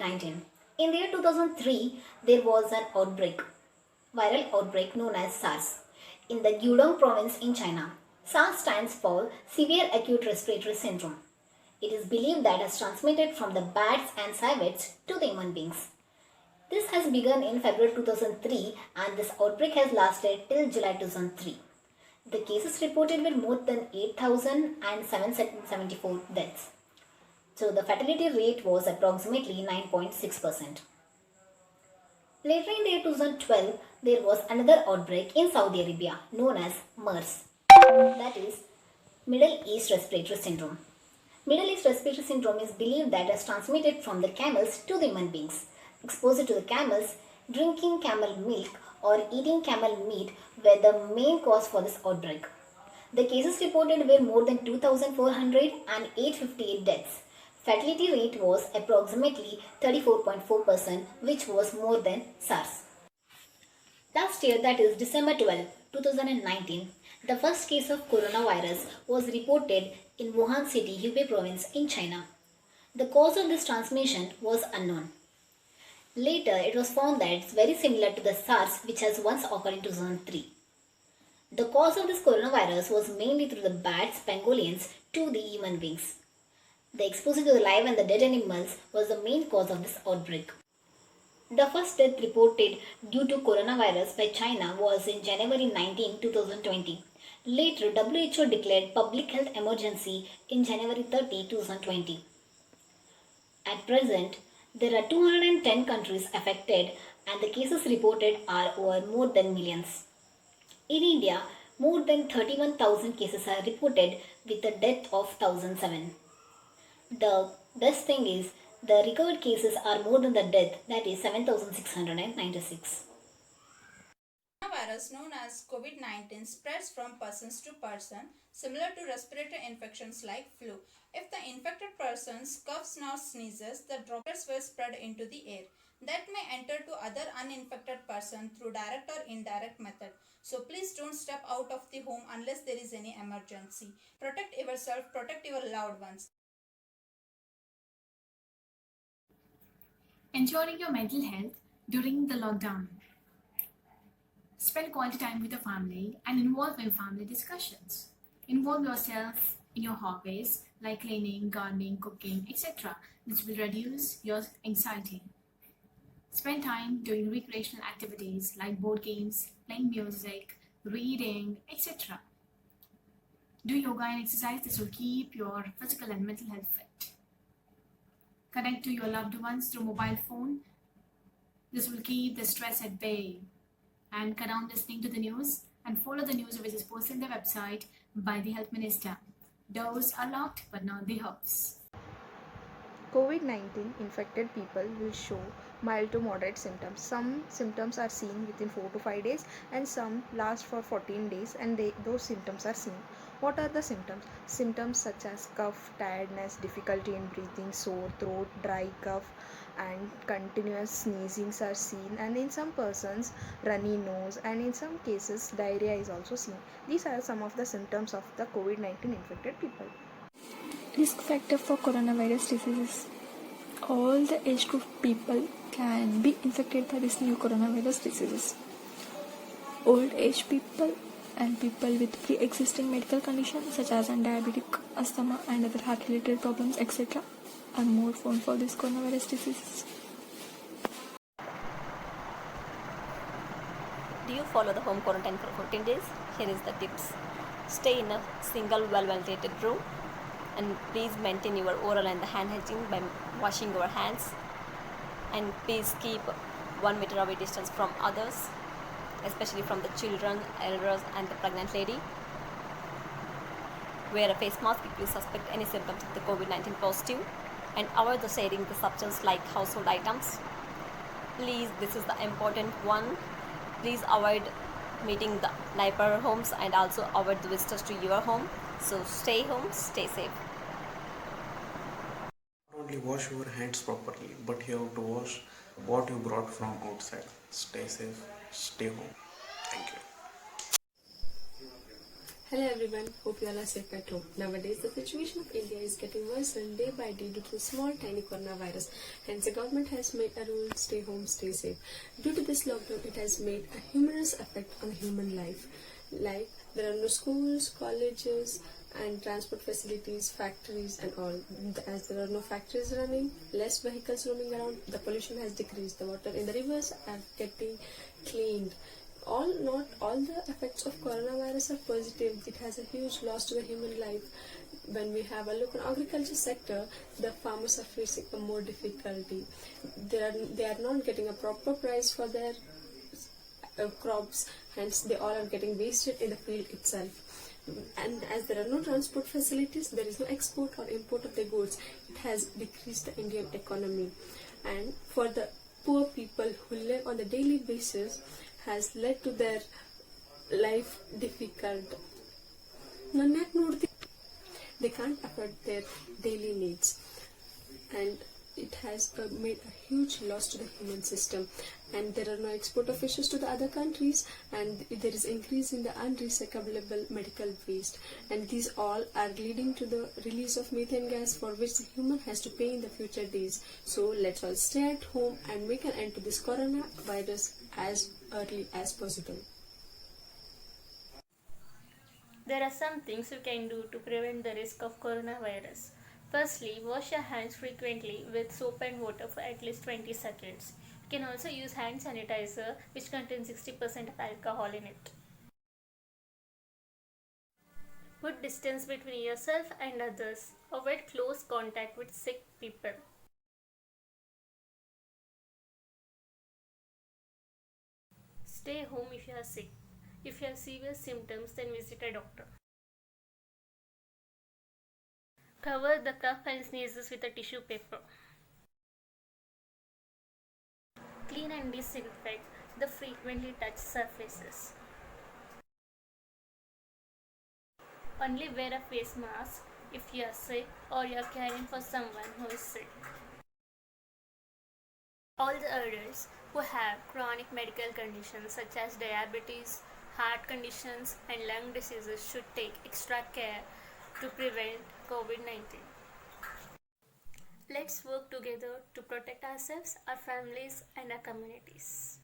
COVID-19. In the year 2003, there was an viral outbreak known as SARS, in the Guangdong province in China. SARS stands for Severe Acute Respiratory Syndrome. It is believed that it is transmitted from the bats and civets to the human beings. This has begun in February 2003 and this outbreak has lasted till July 2003. The cases reported were more than 8,774 deaths. So the fatality rate was approximately 9.6%. Later in the year 2012, there was another outbreak in Saudi Arabia known as MERS, that is Middle East Respiratory Syndrome. Middle East Respiratory Syndrome is believed that it is transmitted from the camels to the human beings. Exposure to the camels, drinking camel milk or eating camel meat were the main cause for this outbreak. The cases reported were more than 2,400 and 858 deaths. Fatality rate was approximately 34.4%, which was more than SARS. Last year, that is December 12, 2019, the first case of coronavirus was reported in Wuhan city, Hubei province in China. The cause of this transmission was unknown. Later, it was found that it is very similar to the SARS which has once occurred in 2003. The cause of this coronavirus was mainly through the bats, pangolins to the human beings. The exposure to the live and the dead animals was the main cause of this outbreak. The first death reported due to coronavirus by China was in January 19, 2020. Later, WHO declared public health emergency in January 30, 2020. At present, there are 210 countries affected and the cases reported are over more than millions. In India, more than 31,000 cases are reported with a death of 1,007. The best thing is, the recovered cases are more than the death, that is 7,696. Coronavirus known as COVID-19 spreads from persons to person, similar to respiratory infections like flu. If the infected person coughs or sneezes, the droplets will spread into the air. That may enter to other uninfected person through direct or indirect method. So please don't step out of the home unless there is any emergency. Protect yourself, protect your loved ones. Ensuring your mental health during the lockdown. Spend quality time with your family and involve in family discussions. Involve yourself in your hobbies like cleaning, gardening, cooking, etc. This will reduce your anxiety. Spend time doing recreational activities like board games, playing music, reading, etc. Do yoga and exercise. This will keep your physical and mental health fit. Connect to your loved ones through mobile phone. This will keep the stress at bay. And cut down listening to the news and follow the news which is posted on the website by the Health Minister. Doors are locked but not the hubs. COVID-19 infected people will show mild to moderate symptoms. Some symptoms are seen within 4 to 5 days and some last for 14 days and those symptoms are seen. What are the symptoms? Symptoms such as cough, tiredness, difficulty in breathing, sore throat, dry cough and continuous sneezings are seen, and in some persons runny nose, and in some cases diarrhea is also seen. These are some of the symptoms of the COVID-19 infected people. Risk factor for coronavirus diseases. All the age group people can be infected by this new coronavirus diseases. Old age people and people with pre-existing medical conditions such as diabetic, asthma and other heart-related problems, etc. are more prone for this coronavirus diseases. Do you follow the home quarantine for 14 days? Here is the tips. Stay in a single well-ventilated room and please maintain your oral and the hand hygiene by washing your hands, and please keep 1 meter away distance from others, especially from the children, elders and the pregnant lady. Wear a face mask if you suspect any symptoms of the COVID-19 positive, and avoid the sharing the substance like household items. Please, this is the important one, please avoid meeting the neighbor homes and also avoid the visitors to your home. So stay home, stay safe. Not only wash your hands properly, but you have to wash what you brought from outside. Stay safe, stay home. Thank you. Hello everyone, hope you all are safe at home. Nowadays, the situation of India is getting worse and day by day due to the small tiny coronavirus. Hence, the government has made a rule: stay home, stay safe. Due to this lockdown, it has made a humorous effect on the human life. Like there are no schools, colleges, and transport facilities, factories, and all. As there are no factories running, less vehicles roaming around, the pollution has decreased. The water in the rivers are getting cleaned. Not all the effects of coronavirus are positive. It has a huge loss to the human life. When we have a look at agriculture sector, the farmers are facing a more difficulty. They are not getting a proper price for their crops, hence they all are getting wasted in the field itself. And as there are no transport facilities, there is no export or import of the goods. It has decreased the Indian economy, and for the poor people who live on the daily basis, has led to their life difficult. They can't afford their daily needs, and it has made a huge loss to the human system. And there are no export of fishes to the other countries, and there is increase in the unrecyclable medical waste, and these all are leading to the release of methane gas, for which the human has to pay in the future days. So let's all stay at home and make an end to this coronavirus as early as possible. There are some things you can do to prevent the risk of coronavirus. Firstly, wash your hands frequently with soap and water for at least 20 seconds. You can also use hand sanitizer, which contains 60% of alcohol in it. Put distance between yourself and others. Avoid close contact with sick people. Stay home if you are sick. If you have severe symptoms, then visit a doctor. Cover the cough and sneezes with a tissue paper. Clean and disinfect the frequently touched surfaces. Only wear a face mask if you are sick or you are caring for someone who is sick. All the adults who have chronic medical conditions such as diabetes, heart conditions, and lung diseases should take extra care to prevent COVID-19. Let's work together to protect ourselves, our families, and our communities.